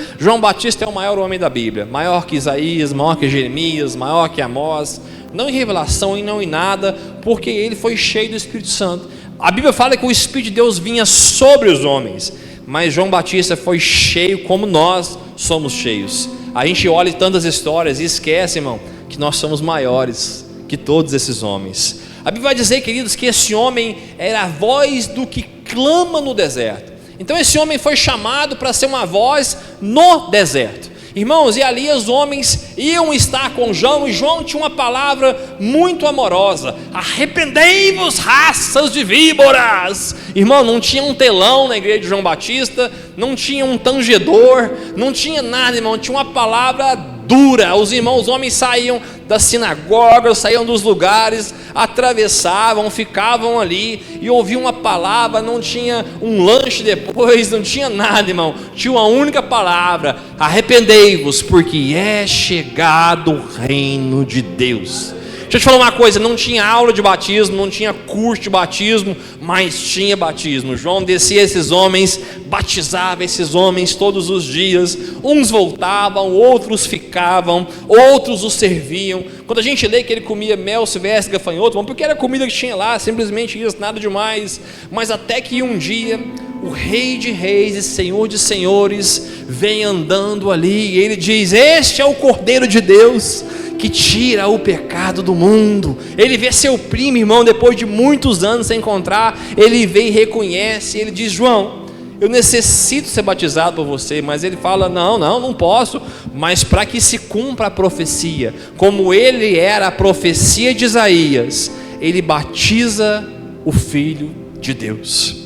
é o maior homem da Bíblia, maior que Isaías, maior que Jeremias, maior que Amós, não em revelação e não em nada, porque ele foi cheio do Espírito Santo. A Bíblia fala que o Espírito de Deus vinha sobre os homens, mas João Batista foi cheio como nós somos cheios. A gente olha tantas histórias e esquece, irmão, que nós somos maiores que todos esses homens. A Bíblia vai dizer, queridos, que esse homem era a voz do que clama no deserto. Então esse homem foi chamado para ser uma voz no deserto. Irmãos, e ali os homens iam estar com João, e João tinha uma palavra muito amorosa: arrependei-vos, raças de víboras. Irmão, não tinha um telão na igreja de João Batista, não tinha um tangedor, não tinha nada, irmão, tinha uma palavra dura. Os irmãos, os homens saíam das sinagogas, saíam dos lugares, atravessavam, ficavam ali e ouviam uma palavra. Não tinha um lanche depois, não tinha nada, irmão, tinha uma única palavra: arrependei-vos, porque é chegado o reino de Deus. Deixa eu te falar uma coisa, não tinha aula de batismo, não tinha curso de batismo, mas tinha batismo. João descia esses homens, batizava esses homens todos os dias. Uns voltavam, outros ficavam, outros os serviam. Quando a gente lê que ele comia mel, silvestre, gafanhoto, porque era a comida que tinha lá, simplesmente isso, nada demais. Mas até que um dia o Rei de Reis e Senhor de Senhores vem andando ali, e ele diz: este é o Cordeiro de Deus que tira o pecado do mundo. Ele vê seu primo, irmão, depois de muitos anos sem encontrar, ele vem e reconhece, ele diz: João, eu necessito ser batizado por você. Mas ele fala: não posso, mas para que se cumpra a profecia, como ele era a profecia de Isaías, ele batiza o Filho de Deus.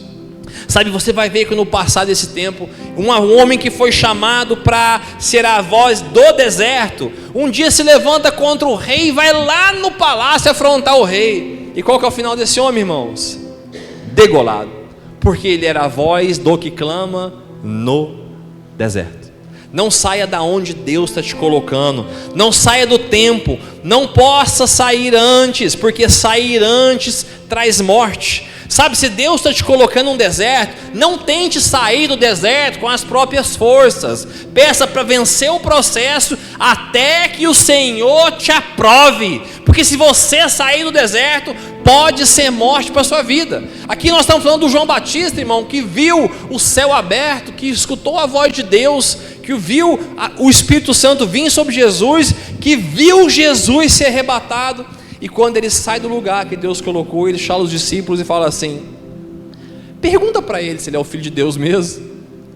Sabe, você vai ver que no passar desse tempo, um homem que foi chamado para ser a voz do deserto, um dia se levanta contra o rei e vai lá no palácio afrontar o rei. E qual que é o final desse homem, irmãos? Degolado, porque ele era a voz do que clama no deserto. Não saia da onde Deus está te colocando, não saia do tempo, não possa sair antes, porque sair antes traz morte. Sabe, se Deus está te colocando num deserto, não tente sair do deserto com as próprias forças. Peça para vencer o processo até que o Senhor te aprove, porque se você sair do deserto, pode ser morte para a sua vida. Aqui nós estamos falando do João Batista, irmão, que viu o céu aberto, que escutou a voz de Deus, que viu o Espírito Santo vir sobre Jesus, que viu Jesus ser arrebatado. E quando ele sai do lugar que Deus colocou, ele chama os discípulos e fala assim: pergunta para ele se ele é o Filho de Deus mesmo.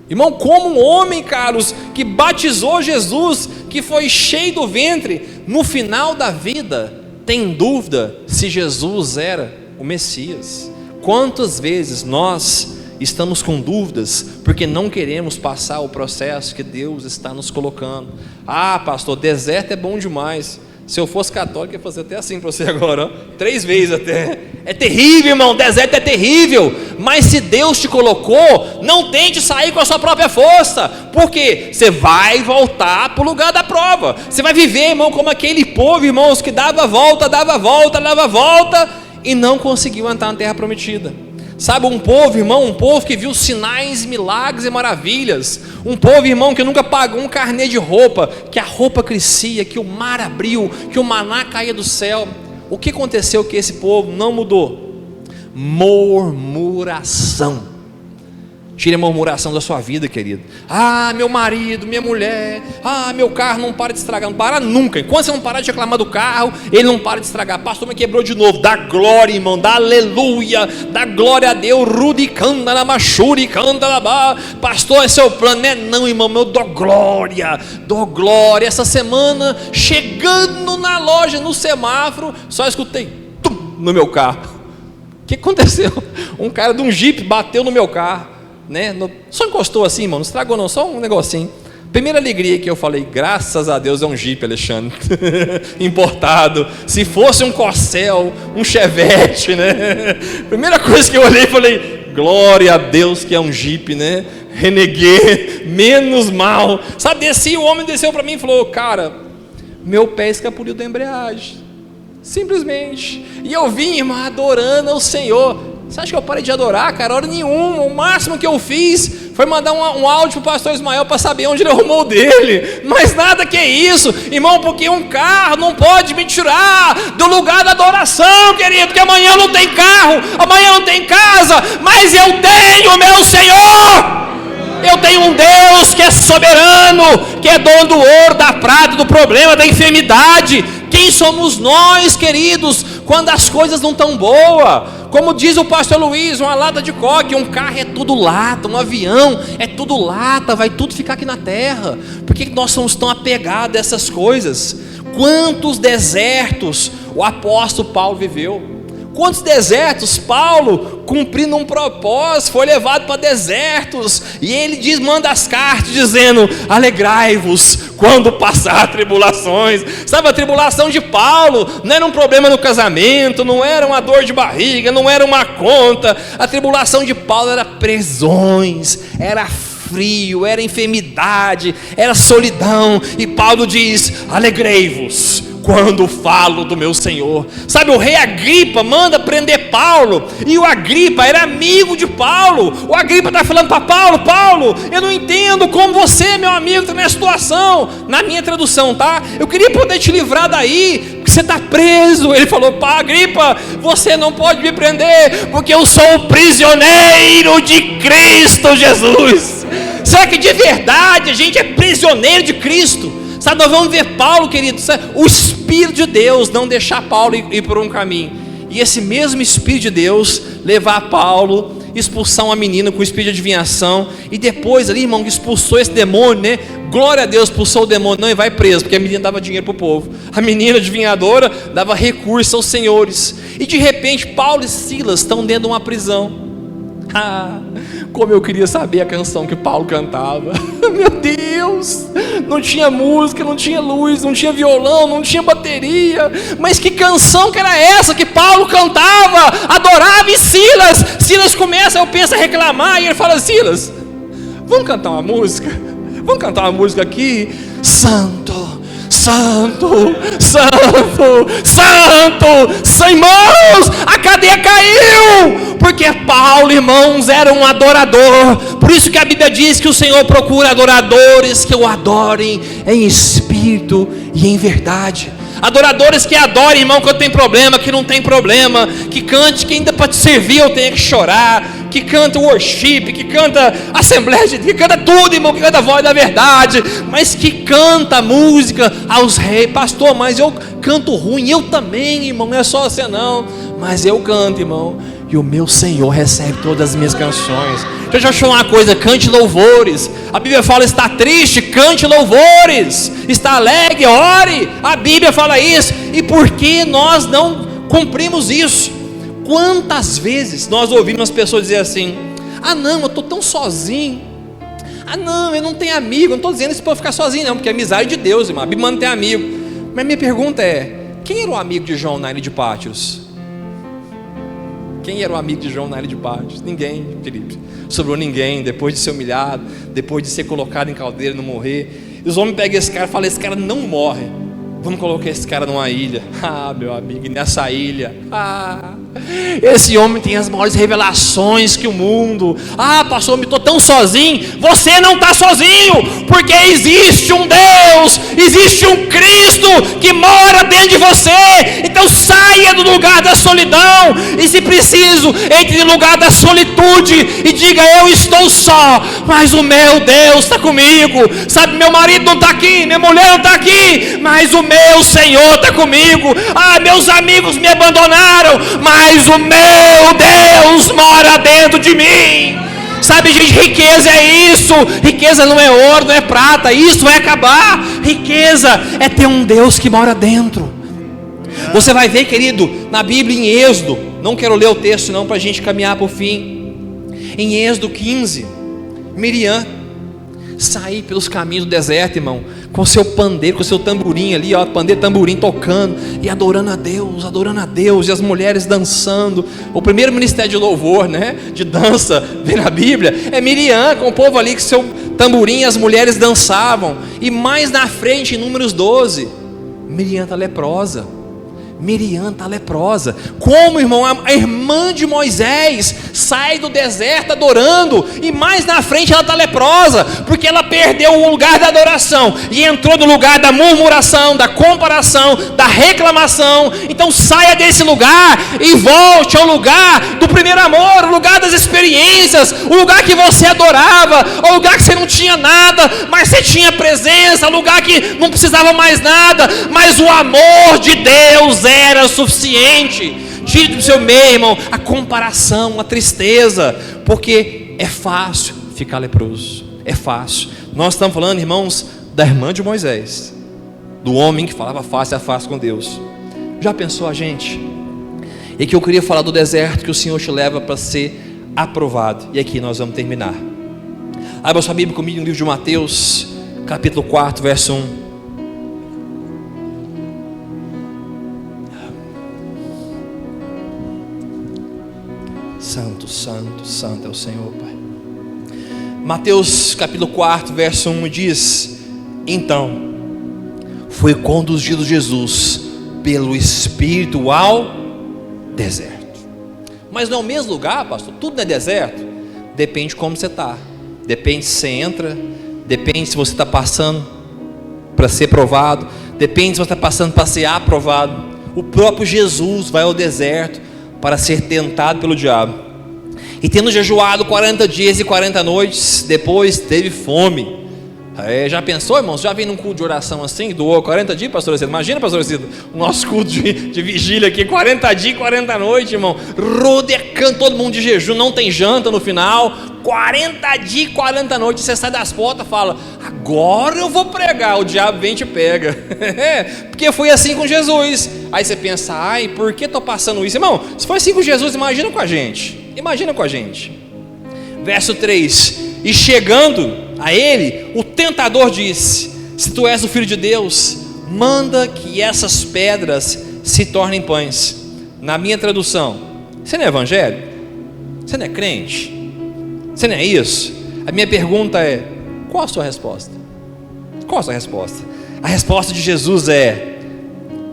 Irmão, como um homem, caros, que batizou Jesus, que foi cheio do ventre, no final da vida tem dúvida se Jesus era o Messias? Quantas vezes nós estamos com dúvidas porque não queremos passar o processo que Deus está nos colocando? Ah, pastor, deserto é bom demais. Se eu fosse católico, eu ia fazer até assim para você agora, ó. 3 vezes até. É terrível, irmão, deserto é terrível. Mas se Deus te colocou, não tente sair com a sua própria força, porque você vai voltar para o lugar da prova. Você vai viver, irmão, como aquele povo, irmãos, que dava volta e não conseguiu entrar na terra prometida. Sabe, um povo, irmão, um povo que viu sinais, milagres e maravilhas. Um povo, irmão, que nunca pagou um carnê de roupa, que a roupa crescia, que o mar abriu, que o maná caía do céu. O que aconteceu que esse povo não mudou? Murmuração. Tire a murmuração da sua vida, querido. Ah, meu marido, minha mulher, ah, meu carro não para de estragar. Não para nunca. Enquanto você não parar de reclamar do carro, ele não para de estragar. Pastor, me quebrou de novo. Dá glória, irmão, dá aleluia, dá glória a Deus. Rudi canta na machuri, canta na bar. Pastor, esse é o plano. Não, irmão, eu dou glória, dou glória. Essa semana, chegando na loja, no semáforo, só escutei tum, no meu carro. O que aconteceu? Um cara de um Jeep bateu no meu carro. Né? Só encostou assim, irmão, não estragou não, só um negocinho. Primeira alegria que eu falei: graças a Deus é um Jeep, Alexandre, importado. Se fosse um Corcel, um Chevette, né? Primeira coisa que eu olhei e falei: glória a Deus que é um Jeep, né? Reneguei, menos mal. Sabe, desci, o homem desceu para mim e falou: cara, meu pé escapuliu da embreagem, simplesmente. E eu vim, irmã, adorando ao Senhor. Você acha que eu parei de adorar, cara? Hora nenhuma. O máximo que eu fiz foi mandar um áudio para o pastor Ismael para saber onde ele arrumou o dele. Mas nada que isso, irmão, porque um carro não pode me tirar do lugar da adoração, querido, porque amanhã não tem carro, amanhã não tem casa, mas eu tenho meu Senhor. Eu tenho um Deus que é soberano, que é dono do ouro, da prata, do problema, da enfermidade. Quem somos nós, queridos, quando as coisas não estão boas? Como diz o pastor Luiz, uma lata de coque, um carro é tudo lata, um avião é tudo lata, vai tudo ficar aqui na terra. Por que nós somos tão apegados a essas coisas? Quantos desertos o apóstolo Paulo viveu? Quantos desertos Paulo, cumprindo um propósito, foi levado para desertos, e ele manda as cartas dizendo: alegrai-vos quando passar tribulações. Sabe, a tribulação de Paulo não era um problema no casamento, não era uma dor de barriga, não era uma conta. A tribulação de Paulo era prisões, era frio, era enfermidade, era solidão. E Paulo diz: alegrei-vos quando falo do meu Senhor. Sabe, o rei Agripa manda prender Paulo, e o Agripa era amigo de Paulo. O Agripa está falando para Paulo: Paulo, eu não entendo como você, meu amigo, está nessa situação. Na minha tradução, tá? Eu queria poder te livrar daí, porque você está preso. Ele falou: pá, Agripa, você não pode me prender, porque eu sou o prisioneiro de Cristo Jesus. Será que de verdade a gente é prisioneiro de Cristo? Sabe, nós vamos ver Paulo, querido, o Espírito de Deus não deixar Paulo ir por um caminho, e esse mesmo Espírito de Deus levar Paulo, expulsar uma menina com o espírito de adivinhação, e depois ali, irmão, expulsou esse demônio, né? Glória a Deus, expulsou o demônio, não, e vai preso, porque a menina dava dinheiro para o povo, a menina adivinhadora dava recurso aos senhores, e de repente Paulo e Silas estão dentro de uma prisão. Ah, como eu queria saber a canção que Paulo cantava. Meu Deus, não tinha música, não tinha luz, não tinha violão, não tinha bateria, mas que canção que era essa que Paulo cantava, adorava? E Silas começa, eu penso, a reclamar, e ele fala: Silas, vamos cantar uma música? Vamos cantar uma música aqui? Santo, Santo, Santo, Santo, irmãos, a cadeia caiu, porque Paulo, irmãos, era um adorador. Por isso que a Bíblia diz que o Senhor procura adoradores que o adorem em espírito e em verdade. Adoradores que adorem, irmão, quando tem problema, que não tem problema, que cante, que ainda para te servir eu tenho que chorar, que canta worship, que canta assembleia, que canta tudo, irmão, que canta a voz da verdade, mas que canta música aos reis. Pastor, mas eu canto ruim. Eu também, irmão, não é só você não, mas eu canto, irmão, e o meu Senhor recebe todas as minhas canções. Deixa eu te falar uma coisa: cante louvores. A Bíblia fala: está triste, cante louvores. Está alegre, ore. A Bíblia fala isso. E por que nós não cumprimos isso? Quantas vezes nós ouvimos as pessoas dizer assim: ah não, eu estou tão sozinho, ah não, eu não tenho amigo. Eu não estou dizendo isso para ficar sozinho não, porque é amizade de Deus, irmão. A Bíblia manda ter amigo. Mas minha pergunta é: quem era o amigo de João na ilha de Pátios? Quem era o amigo de João na ilha de Pátios? Ninguém, Felipe. Sobrou ninguém, depois de ser humilhado, depois de ser colocado em caldeira e não morrer. E os homens pegam esse cara e falam: esse cara não morre, vamos colocar esse cara numa ilha. Ah, meu amigo, nessa ilha, esse homem tem as maiores revelações que o mundo. Ah, pastor, eu estou tão sozinho. Você não está sozinho, porque existe um Deus, existe um Cristo que mora dentro de você. Então saia do lugar da solidão, e se preciso, entre no lugar da solitude e diga: eu estou só, mas o meu Deus está comigo. Sabe, meu marido não está aqui, minha mulher não está aqui, mas o meu Senhor está comigo. Ah, meus amigos me abandonaram, mas o meu Deus mora dentro de mim. Sabe, gente, riqueza é isso. Riqueza não é ouro, não é prata, isso vai acabar. Riqueza é ter um Deus que mora dentro. Você vai ver, querido, na Bíblia, em Êxodo, não quero ler o texto não, para a gente caminhar para o fim. Em Êxodo 15, Miriam sair pelos caminhos do deserto, irmão, com seu pandeiro, com seu tamborim ali, ó, pandeiro, tamborim, tocando e adorando a Deus, e as mulheres dançando. O primeiro ministério de louvor, né, de dança, vem na Bíblia, é Miriam, com o povo ali, com seu tamborim, as mulheres dançavam. E mais na frente, em Números 12, Miriam está leprosa. Miriam está leprosa. Como, irmão, a irmã de Moisés sai do deserto adorando, e mais na frente ela está leprosa, porque ela perdeu o lugar da adoração e entrou no lugar da murmuração, da comparação, da reclamação. Então saia desse lugar e volte ao lugar do primeiro amor, o lugar das experiências, o lugar que você adorava, o lugar que você não tinha nada, mas você tinha presença, o lugar que não precisava mais nada, mas o amor de Deus era suficiente. Tire do seu meio, irmão, a comparação, a tristeza, porque é fácil ficar leproso, é fácil. Nós estamos falando, irmãos, da irmã de Moisés, do homem que falava face a face com Deus. Já pensou a gente? E que eu queria falar do deserto que o Senhor te leva para ser aprovado. E aqui nós vamos terminar. Abra sua Bíblia comigo no livro de Mateus, capítulo 4, verso 1. Santo, santo, santo é o Senhor, Pai. Mateus capítulo 4, verso 1 diz: então foi conduzido Jesus pelo Espírito ao deserto. Mas não é o mesmo lugar, pastor? Tudo não é deserto? Depende de como você está, depende se você entra, depende se você está passando para ser provado, depende se você está passando para ser aprovado. O próprio Jesus vai ao deserto para ser tentado pelo diabo. E tendo jejuado 40 dias e 40 noites, depois teve fome. Já pensou, irmãos? Já vem num culto de oração assim, doou 40 dias, pastor Cido? Imagina, pastor Cido, o nosso culto de vigília aqui, 40 dias e 40 noites, irmão, rodecando, todo mundo de jejum, não tem janta no final, 40 dias e 40 noites, você sai das portas e fala: agora eu vou pregar, o diabo vem e te pega. Porque foi assim com Jesus. Aí você pensa: ai, por que estou passando isso? Irmão, se foi assim com Jesus, imagina com a gente. Imagina com a gente. Verso 3: e chegando a ele, o tentador disse: se tu és o Filho de Deus, manda que essas pedras se tornem pães. Na minha tradução: você não é evangelho? Você não é crente? Você não é isso? A minha pergunta é: qual a sua resposta? Qual a sua resposta? A resposta de Jesus é: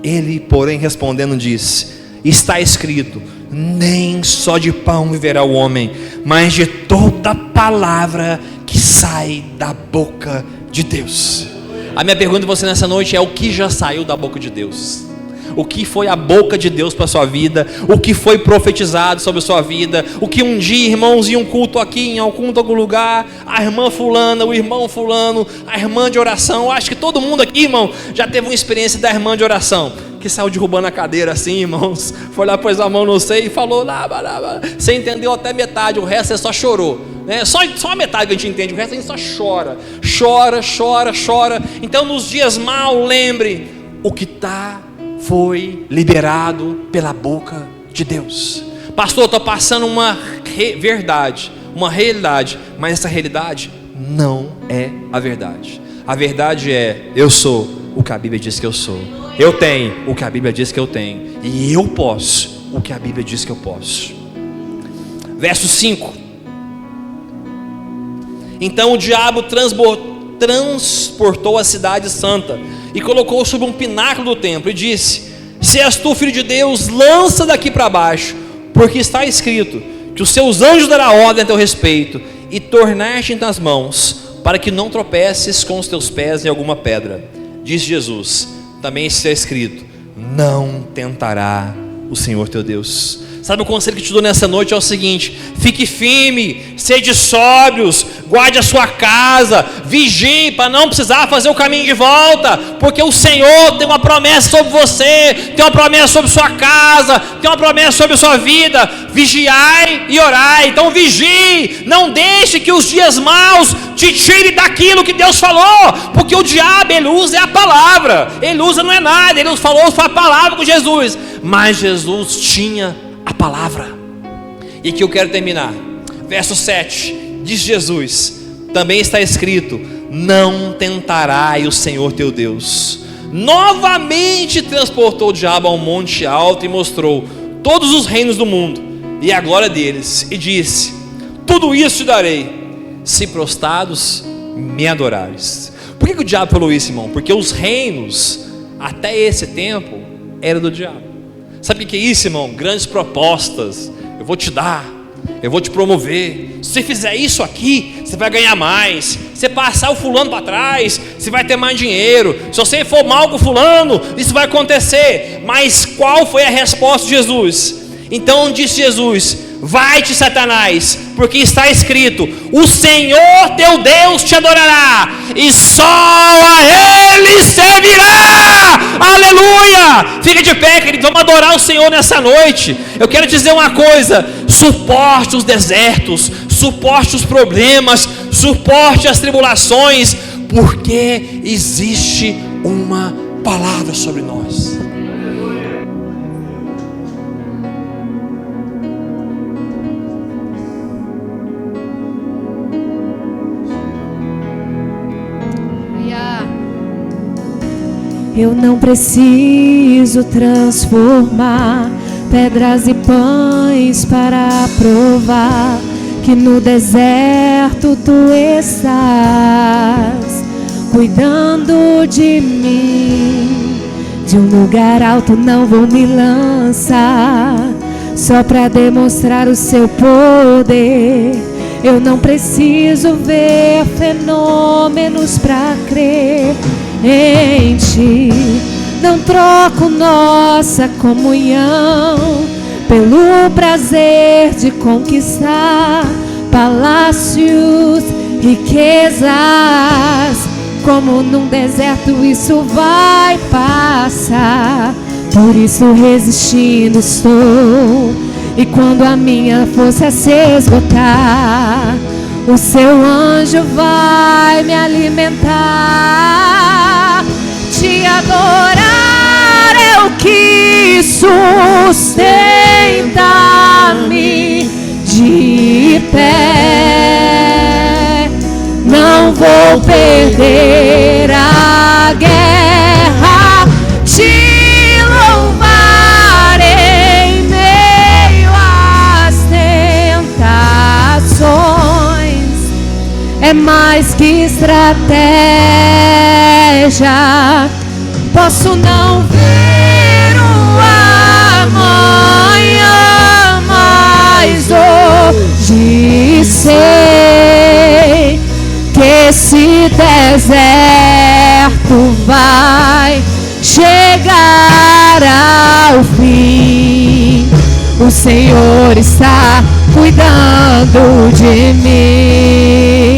ele, porém, respondendo, disse: está escrito, nem só de pão viverá o homem, mas de toda palavra que sai da boca de Deus. A minha pergunta para você nessa noite é: o que já saiu da boca de Deus? O que foi a boca de Deus para a sua vida? O que foi profetizado sobre a sua vida? O que um dia, irmãos, em um culto aqui, em algum lugar, a irmã fulana, o irmão fulano, a irmã de oração, eu acho que todo mundo aqui, irmão, já teve uma experiência da irmã de oração, que saiu derrubando a cadeira assim, irmãos, foi lá, pôs a mão no seio e falou, você entendeu até metade, o resto você só chorou, né? Só a metade que a gente entende, o resto a gente só chora. Então nos dias maus, lembre, o que foi liberado pela boca de Deus. Pastor, estou passando uma verdade, uma realidade, mas essa realidade não é a verdade. A verdade é: eu sou o que a Bíblia diz que eu sou, eu tenho o que a Bíblia diz que eu tenho, e eu posso o que a Bíblia diz que eu posso. Verso 5: então o diabo transportou a cidade santa e colocou sobre um pináculo do templo e disse: se és tu, Filho de Deus, lança daqui para baixo, porque está escrito que os seus anjos dará ordem a teu respeito e tornar-te nas mãos, para que não tropeces com os teus pés em alguma pedra. Diz Jesus: também está escrito, não tentará o Senhor teu Deus. Sabe o conselho que te dou nessa noite? É o seguinte: fique firme, sede sóbrios, guarde a sua casa, vigie para não precisar fazer o caminho de volta, porque o Senhor tem uma promessa sobre você, tem uma promessa sobre sua casa, tem uma promessa sobre a sua vida. Vigiai e orai. Então vigie, não deixe que os dias maus te tirem daquilo que Deus falou, porque o diabo, ele usa a palavra, ele usa não é nada, ele falou, foi a palavra com Jesus, mas Jesus tinha a palavra. E aqui eu quero terminar, verso 7, diz Jesus: também está escrito, não tentarás o Senhor teu Deus. Novamente transportou o diabo a um monte alto e mostrou todos os reinos do mundo e a glória deles, e disse: tudo isso te darei, se prostrados me adorares. Por que o diabo falou isso, irmão? Porque os reinos até esse tempo era do diabo. Sabe o que é isso, irmão? Grandes propostas. Eu vou te dar, eu vou te promover. Se você fizer isso aqui, você vai ganhar mais. Se você passar o fulano para trás, você vai ter mais dinheiro. Se você for mal com o fulano, isso vai acontecer. Mas qual foi a resposta de Jesus? Então disse Jesus: vai-te, Satanás, porque está escrito: o Senhor teu Deus te adorará, e só a Ele servirá. Aleluia! Fica de pé, querido, vamos adorar o Senhor nessa noite. Eu quero dizer uma coisa: suporte os desertos, suporte os problemas, suporte as tribulações, porque existe uma palavra sobre nós. Eu não preciso transformar pedras e pães para provar que no deserto tu estás cuidando de mim. De um lugar alto não vou me lançar só para demonstrar o seu poder. Eu não preciso ver fenômenos para crer em ti. Não troco nossa comunhão pelo prazer de conquistar palácios, riquezas. Como num deserto isso vai passar, por isso resistindo estou. E quando a minha força se esgotar, o seu anjo vai me alimentar. Te adorar é o que sustenta-me de pé. Não vou perder a guerra. Te louvar em meio às tentações. É mais que estratégia. Posso não ver o amanhã, mas hoje sei que esse deserto vai chegar ao fim. O Senhor está cuidando de mim.